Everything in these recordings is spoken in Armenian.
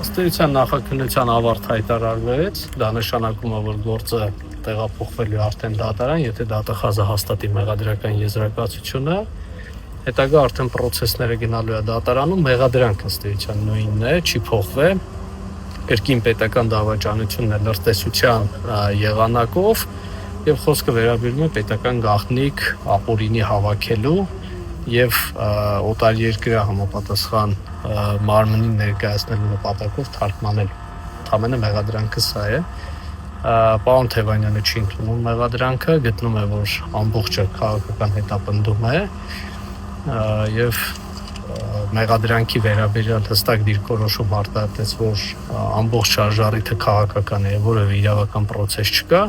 Ըստ էության նախաքննության ավարտ հայտարարվեց, դա նշանակում է, որ գործը տեղափոխվելու արդեն դատարան, եթե դատախազը հաստատի մեղադրական եզրակացությունը, հետագա արդեն պրոցեսները գնալու է դատարանում, մեղադրանքը ըստ էության նույնն է, չի փոխվել, կրկին պետական դավաճանությունն է լրտեսության եղանակով եւ խոսքը վերաբերում է պետական գաղտնիք ապօրինի հավաքելու եւ օտարերկրյա համապատասխան մարմնի ներկայացնելու նպատակով թարգմանելու։ Ընդամենը մեղադրանքը սա է։ Պարոն Թևանյանը չի ընդունում մեղադրանքը, գտնում է, որ ամբողջը քաղաքական հետապնդում է եւ մեղադրանքի վերաբերյալ հստակ դիրքորոշում արտահայտեց, որ ամբողջ շարժառիթը քաղաքական է, որևէ իրավական process չկա։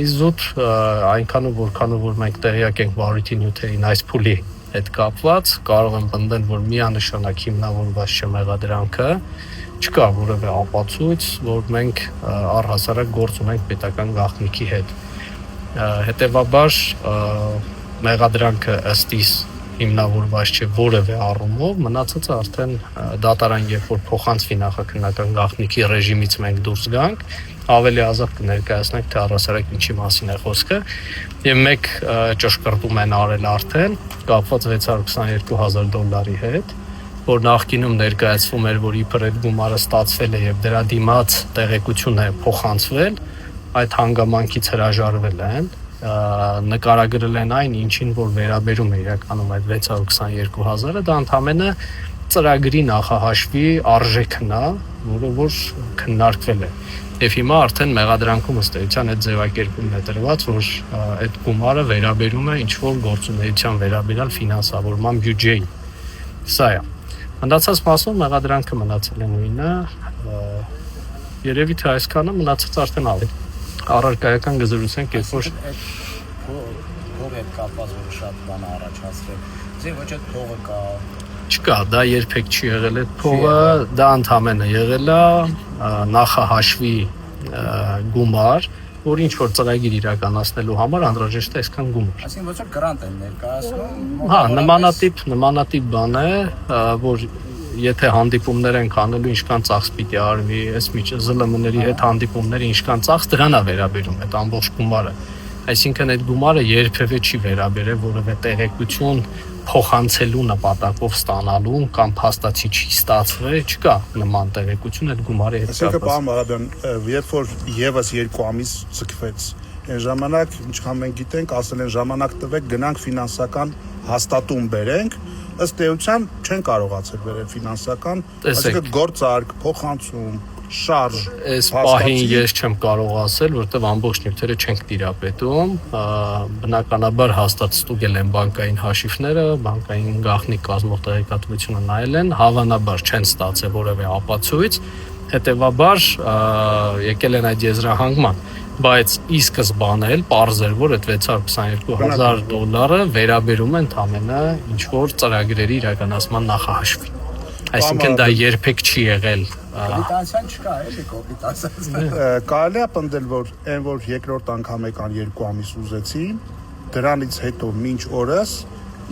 Իսկ զուտ այնքանով որքանով որ մենք տեղյակ ենք վարույթի նյութերին այս փուլի հետ կապված, կարող եմ պնդել, որ միանշանակ հիմնավորված չէ մեղադրանքը, չկա որևէ ապացույց, որ մենք առհասարակ գործ ունենք պետական գաղտնիքի հետ։ Հետևաբար մեղադրանքը ըստ իս հիմնավորված չէ որևէ առումով, մնացածը արդեն դատարան երբ որ փոխանցվի նախաքննական գաղտնիքի ռեժիմից մենք դուրս գանք, ավելի ազատ կներկայացնենք, թե առհասարակ ինչի մասին է խոսքը, եւ մեկ ճշգրտում են արել արդեն կապված $622,000 հետ, որ նախկինում ներկայացվում էր, որ իբր այդ գումարը ստացվել է եւ դրա դիմաց տեղեկություն է փոխանցվել, այդ հանգամանքից հրաժարվել են, նկարագրել են այն, ինչին որ վերաբերում է իրականում այդ 622,000-ը, դա ընդամենը ծրագրի նախահաշվի արժեքն է, որը որ քննարկվել է։ Եվ հիմա արդեն մեղադրանքում ըստ էության այդ ձևակերպումն է տրված, որ այդ գումարը վերաբերում է ինչ-որ գործունեության վերաբերյալ ֆինանսավորման բյուջեին։ Սա է։ Մնացած մասում մեղադրանքը մնացել է նույնը, երևի թե այսքանը մնացած արդեն ավելի առարկայական գզրուցենք, երբ որ փողը հետ կապված որ շատ բան առաջացրել։ Ձեր ոչ այդ փողը կա։ Չկա, դա երբեք չի եղել այդ փողը, դա ընդհանրապես եղել է նախահաշվի գումար, որ ինչ որ ծրագիր իրականացնելու համար անհրաժեշտ է այսքան գումար։ Այսինքն ոչ որ գրանտ են ներկայացնում։ Հա, նմանատիպ բան է, որ եթե հանդիպումներ են անելու, ինչքան ծախս պիտի արվի, այս ԶԼՄ-ների հետ հանդիպումները ինչքան ծախս դրան է վերաբերում այդ ամբողջ գումարը։ Այսինքն այդ գումարը երբևէ չի վերաբերել որևէ տեղեկություն փոխանցելու նպատակով ստանալու կամ փաստացի չի ստացվել, չկա նման տեղեկություն այդ գումարի հետ կապված։ Այսինքն պարոն Մարադյան, երբ որ եւս 2 ամիս ցկվեց, այն ժամանակ, ինչքան մենք գիտենք, ասել են ժամանակ տվեք, գնանք ֆինանսական հաստատում բերենք, ըստ էության չեն կարողացել բերել ֆինանսական, այսինքն գործարք, փոխանցում, շարժ։ Այս պահին ես չեմ կարող ասել, որովհետև ամբողջ նյութերը չենք տիրապետում, բնականաբար հաստատ ստուգել են բանկային հաշիվները, բանկային գաղտնիք կազմող տեղեկատվությունը նայել են, հավանաբար չեն ստացել որևէ ապացույց, հետևաբար եկել են այդ եզրահանգման, բայց ի սկզբանե էլ պարզ էր, որ այդ $622,000 վերաբերում են ընդամենը ինչ-որ ծրագրերի իրականացման նախահաշվին։ Այսինքն դա երբեք չի եղել։ Կոպիտացիան չկա, էլի կոպիտացիան։ Կարելի է պնդել, որ այն որ երկրորդ անգամ եկան 2 ամիս ուզեցին, դրանից հետո մինչ օրս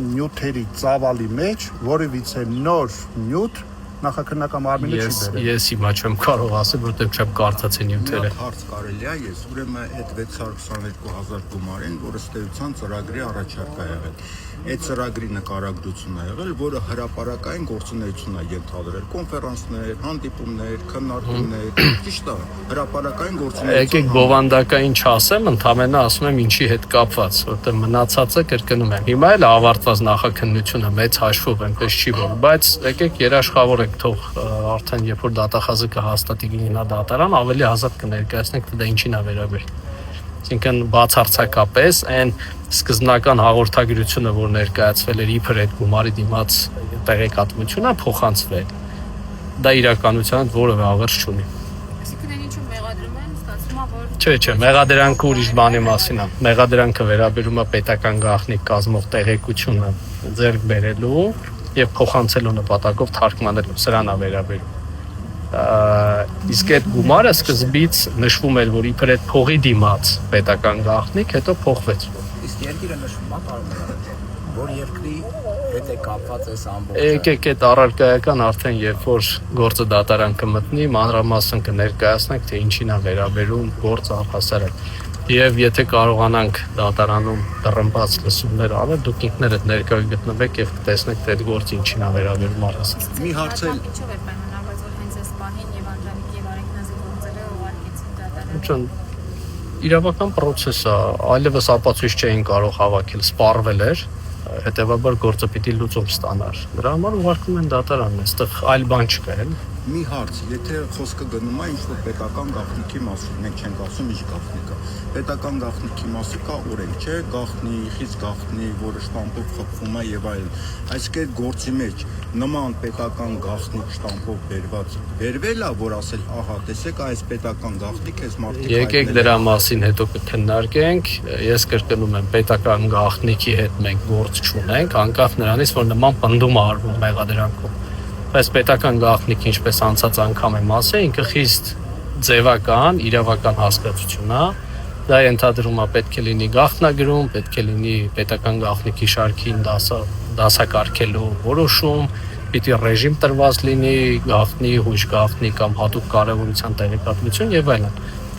նյութերի ծավալի մեջ որևիցե նոր նյութ նախաքննական մարմինը չի բերել։ Ես հիմա չեմ կարող ասել, որովհետև չեմ կարդացել նյութերը։ Հարց կարելի է, ես ուրեմն այդ 622,000 գումարին, որը ըստ էության ծրագրի առաջարկ է եղել։ Այդ ծրագրի նկարագրությունն է եղել, որը հրապարակային գործունեություն է ենթադրել, կոնֆերանսներ, հանդիպումներ, քննարկումներ, ճիշտ է, հրապարակային գործունեություն։ Եկեք բովանդակային չասեմ, ընդամենը ասում եմ ինչի հետ կապված, որովհետև մնացածը կրկնում եմ։ Հիմա էլ ավարտված նախաքննությունը մեծ հաշվով այնպես չի որ, բայց եկեք երաշխավորենք, թող արդեն երբ որ դատախազը կհաստատի գնա դատարան, ավելի ազատ կներկայացնենք, թե դա ինչին է վերաբերում։ Այսինքն բացարձակապես այն սկզբնական հաղորդագրությունը, որ ներկայացվել էր իբր այդ գումարի դիմաց տեղեկատվությունը փոխանցվել, դա իրականության որևէ աղերս չունի։ Այսինքն այն ինչու մեղադրում են, ստացվում է, որ Չէ, մեղադրանքը ուրիշ բանի մասին է։ Մեղադրանքը վերաբերում է պետական գաղտնիք կազմող տեղեկությունը ձեռք բերելու եւ փոխանցելու նպատակով թարգմանելու, սրան է վերաբերում։ Իսկ այդ գումարը սկզբից նշվում էր, որ իբր այդ փողի դիմաց պետական գաղտնիք, հետո փոխվեց։ Իսկ երկիրը նշվում է, պարոն Մարադյան։ որ երկրի հետ է կապված այս ամբողջը։ Եկեք այդ առարկայական արդեն երբ որ գործը դատարան կմտնի, մանրամասն կներկայացնենք, թե ինչին է վերաբերում գործը առհասարակ։ Եվ եթե կարողանանք դատարանում դռնբաց լսումներ անել, դուք ինքներդ ներկայ գտնվեք եւ կտեսնեք, թե այդ գործը ինչին է վերաբերում առհասարակ։ Մի հարց էլ Ինչով է պայմանավորված, որ հենց այս պահին եւ Անդրանիկ եւ Արեգնազի գործերը ուղարկեցին դատարան։ Իրավական process է, այլևս ապացույց չէին կարող հավաքել, սպառվել էր, հետեւաբար գործը պիտի լուծում ստանար։ Դրա համար ուղարկում են դատարան, այստեղ այլ բան չկա, էլ։ մի հարց, եթե խոսքը գնում է ինչ-որ պետական գաղտնիքի մասին, մենք չենք ասում ինչ գաղտնիք է։ Պետական գաղտնիքի մասին կա օրենք, չէ, գաղտնի, խիստ գաղտնի, որը շտամպով խփվում է եւ այլն։ Այսինքն այդ գործի մեջ նման պետական գաղտնիք շտամպով վերվել է, որ ասել, ահա, տեսեք, այս պետական գաղտնիք էս մարդիկ Եկեք դրա մասին հետո կքննարկենք։ Ես կրկնում եմ, պետական գաղտնիքի հետ մենք գործ չունենք, անկախ նրանից, որ նման պնդում է արվում մեղադրանքով։ Բայց պետական գաղտնիքը, ինչպես անցած անգամ եմ ասել, ինքը խիստ ձևական, իրավական հասկացություն է։ Դա ենթադրում է պետք է լինի գաղտնագրում, պետք է լինի պետական գաղտնիքի շարքին դասակարգելու որոշում, պիտի ռեժիմ տրված լինի, գաղտնի, հույժ գաղտնի կամ հատուկ կարևորության տեղեկատվություն եւ այլն։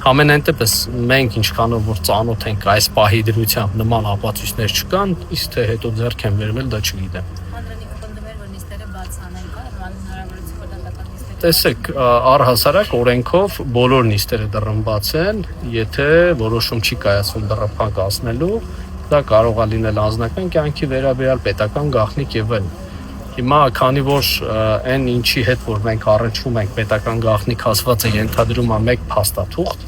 Ամենայն դեպս մենք ինչքանով որ ծանոթ ենք այս պահի դրությամբ նման ապացույցներ չկան, իսկ թե հետո ձեռք են վերվել, դա չգիտեմ։ Անդրանիկը պնդում էր, որ նիստերը բաց անել կա, հնարավորություն որ դատական նիստերը։ Տեսեք, առհասարակ օրենքով բոլոր նիստերը դռնբաց են, եթե որոշում չի կայացվում դռնփակ ասնելու, դա կարող է լինել անձնական կյանքի վերաբերյալ պետական գաղտնիք եւ այլն։ Հիմա քանի որ այն ինչի հետ որ մենք առնչվում ենք պետական գաղտնիք ասված է ենթադրում է մեկ փաստաթուղթ,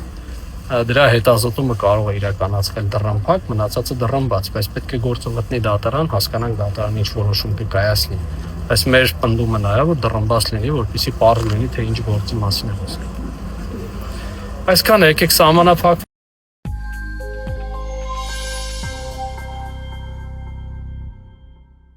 դրա հետազոտումը կարող է իրականացվել դռնփակ, մնացածը դռնբաց, բայց պետք է գործը մտնի դատարան, հասկանանք դատարանը ինչ որոշում կկայացնի։ Բայց մեր պնդումը նա է, որ դռնբաց լինի, որպեսզի պարզ լինի, թե ինչ գործի մասին է խոսքը։ Այսքանը եկեք սահմանափակ